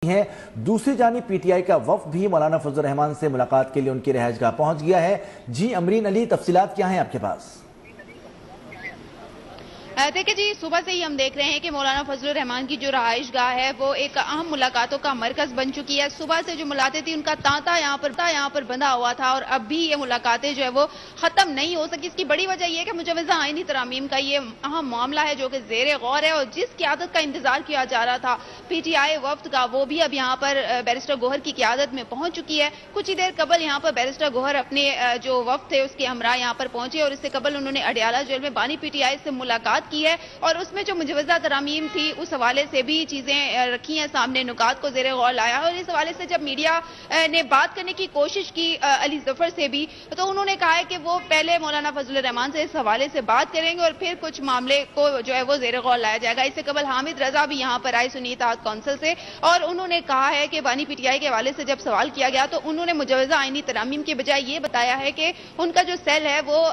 है। दूसरी जानिब पीटीआई का वफ्द भी मौलाना फजल रहमान से मुलाकात के लिए उनकी रिहाइशगाह पहुंच गया है। जी अमरीन अली, तफसीलात क्या हैं आपके पास? देखिए जी, सुबह से ही हम देख रहे हैं कि मौलाना फजल रहमान की जो रहाइशगाह है वो एक अहम मुलाकातों का मरकज बन चुकी है। सुबह से जो मुलाकातें थी उनका तांता यहाँ पर बंधा हुआ था और अब भी ये मुलाकातें जो है वो खत्म नहीं हो सकी। इसकी बड़ी वजह यह है कि मुजव्वज़ा आईनी तरामीम का ये अहम मामला है जो कि ज़ेर गौर है और जिस क़यादत का इंतजार किया जा रहा था पीटीआई वफ्द का, वो भी अब यहाँ पर बैरिस्टर गौहर की क़यादत में पहुंच चुकी है। कुछ ही देर कबल यहाँ पर बैरिस्टर गौहर अपने जो वफ्द थे उसके हमरा यहाँ पर पहुंचे और इससे कबल उन्होंने अडियाला जेल में बानी पीटीआई से मुलाकात की है और उसमें जो मुजव्वज़ा तरामीम थी उस हवाले से भी चीजें रखी हैं सामने, नुकात को ज़ेरे गौर लाया। और इस हवाले से जब मीडिया ने बात करने की कोशिश की अली ज़फ़र से भी, तो उन्होंने कहा है कि वो पहले मौलाना फजल रहमान से इस हवाले से बात करेंगे और फिर कुछ मामले को जो है वो ज़ेरे गौर लाया जाएगा। इससे कबल हामिद रजा भी यहाँ पर आए सुन्नी इत्तेहाद कौंसिल से और उन्होंने कहा है कि बानी पीटीआई के हवाले से जब सवाल किया गया तो उन्होंने मुजव्वज़ा आईनी तरामीम के बजाय ये बताया है कि उनका जो सेल है वो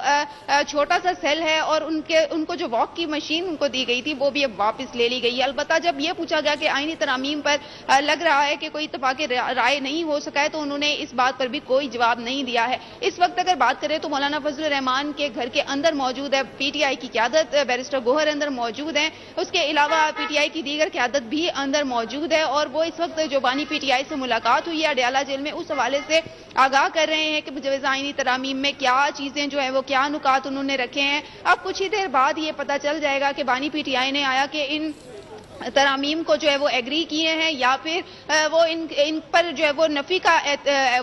छोटा सा सेल है और उनको जो वॉक की मशीन उनको दी गई थी वो भी अब वापस ले ली गई है। अलबत्ता जब ये पूछा गया कि आईनी तरामीम पर लग रहा है कि कोई इत्तफाक़ी राय नहीं हो सका है तो उन्होंने इस बात पर भी कोई जवाब नहीं दिया है। इस वक्त अगर बात करें तो मौलाना फजल रहमान के घर के अंदर मौजूद है पीटीआई की क़यादत, बैरिस्टर गौहर अंदर मौजूद है, उसके अलावा पीटीआई की दीगर क़यादत भी अंदर मौजूद है और वो इस वक्त जो बानी पीटीआई से मुलाकात हुई है अडियाला जेल में उस हवाले से आगाह कर रहे हैं कि मुजव्वज़ा आईनी तरामीम में क्या चीजें जो है वो क्या नुकात उन्होंने रखे हैं। अब कुछ ही देर बाद ये पता चल जाएगा कि बानी पीटीआई ने आया कि इन तरामीम को जो है वो एग्री किए हैं या फिर वो इन पर जो है वो नफी का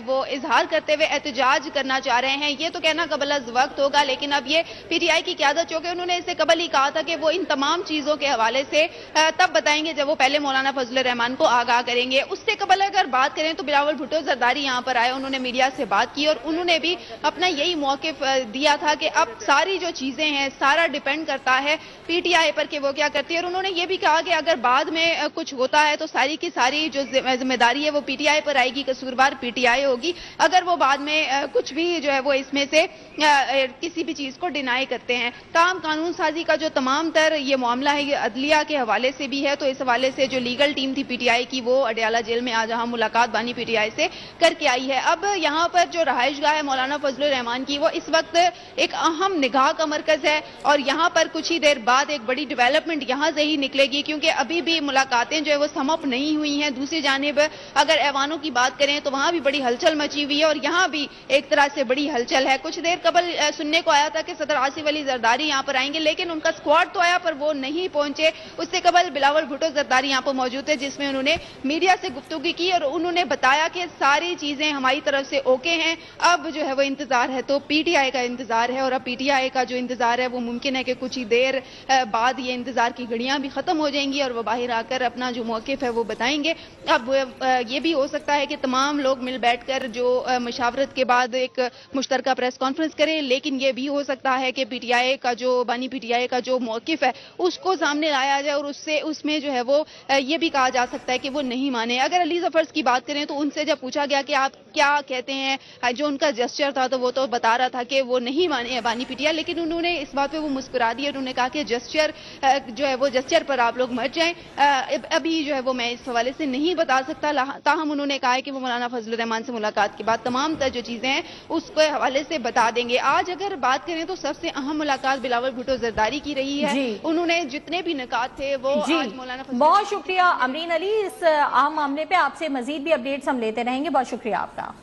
वो इजहार करते हुए एहतजाज करना चाह रहे हैं। ये तो कहना कबल अज़ वक्त होगा, लेकिन अब ये पीटीआई की क़यादत चूंकि उन्होंने इससे कबल ही कहा था कि वो इन तमाम चीज़ों के हवाले से तब बताएंगे जब वो पहले मौलाना फजल रहमान को आगाह करेंगे। उससे कबल अगर बात करें तो बिलावल भुट्टो जरदारी यहाँ पर आए, उन्होंने मीडिया से बात की और उन्होंने भी अपना यही मौक़िफ़ दिया था कि अब सारी जो चीज़ें हैं सारा डिपेंड करता है पीटीआई पर कि वो क्या करती है। और उन्होंने ये भी कहा कि अगर बाद में कुछ होता है तो सारी की सारी जो जिम्मेदारी है वो पीटीआई पर आएगी, कसूरवार पीटीआई होगी अगर वो बाद में कुछ भी जो है वो इसमें से किसी भी चीज को डिनाई करते हैं। काम कानून साजी का जो तमाम तर ये मामला है ये अदलिया के हवाले से भी है, तो इस हवाले से जो लीगल टीम थी पीटीआई की वो अडियाला जेल में आज यहाँ मुलाकात बानी पीटीआई से करके आई है। अब यहाँ पर जो रहाइशगाह है मौलाना फजल रहमान की वो इस वक्त एक अहम निगाह का मरकज है और यहाँ पर कुछ ही देर बाद एक बड़ी डेवलपमेंट यहाँ से ही निकलेगी क्योंकि अभी भी मुलाकातें जो है वो समअप नहीं हुई हैं। दूसरी जानिब अगर ऐवानों की बात करें तो वहां भी बड़ी हलचल मची हुई है और यहाँ भी एक तरह से बड़ी हलचल है। कुछ देर कबल सुनने को आया था कि सदर आसिफ अली जरदारी यहाँ पर आएंगे, लेकिन उनका स्क्वाड तो आया पर वो नहीं पहुंचे। उससे कबल बिलावल भुट्टो जरदारी यहाँ पर मौजूद है जिसमें उन्होंने मीडिया से गुफ्तगू की और उन्होंने बताया कि सारी चीजें हमारी तरफ से ओके हैं, अब जो है वो इंतजार है तो पीटीआई का इंतजार है और अब पीटीआई का जो इंतजार है वो मुमकिन है कि कुछ ही देर बाद ये इंतजार की घड़ियां भी खत्म हो जाएंगी और वो बाहर आकर अपना जो मौक़िफ़ है वो बताएंगे। अब ये भी हो सकता है कि तमाम लोग मिल बैठकर जो मशावरत के बाद एक मुश्तरका प्रेस कॉन्फ्रेंस करें, लेकिन ये भी हो सकता है कि पीटीआई का जो बानी पीटीआई का जो मौक़िफ़ है उसको सामने लाया जाए और उसमें जो है वो ये भी कहा जा सकता है कि वो नहीं माने। अगर अली ज़फ़र की बात करें तो उनसे जब पूछा गया कि आप क्या कहते हैं, जो उनका जेस्चर था तो वो तो बता रहा था कि वो नहीं माने बानी पीटीआई, लेकिन उन्होंने इस बात पे वो मुस्कुरा दिया। उन्होंने कहा कि जेस्चर जो है वो जेस्चर पर आप लोग मर जाएं, अभी जो है वो मैं इस हवाले से नहीं बता सकता। ताहम उन्होंने कहा है कि वो मौलाना फजल रहमान से मुलाकात के बाद तमाम जो चीजें हैं उसके हवाले से बता देंगे। आज अगर बात करें तो सबसे अहम मुलाकात बिलावल भुट्टो जरदारी की रही है, उन्होंने जितने भी निकात थे वो आज मौलाना फजल। बहुत शुक्रिया अमरीन अली, इस अहम मामले पे आपसे मजीद भी अपडेट्स हम लेते रहेंगे। बहुत शुक्रिया आपका।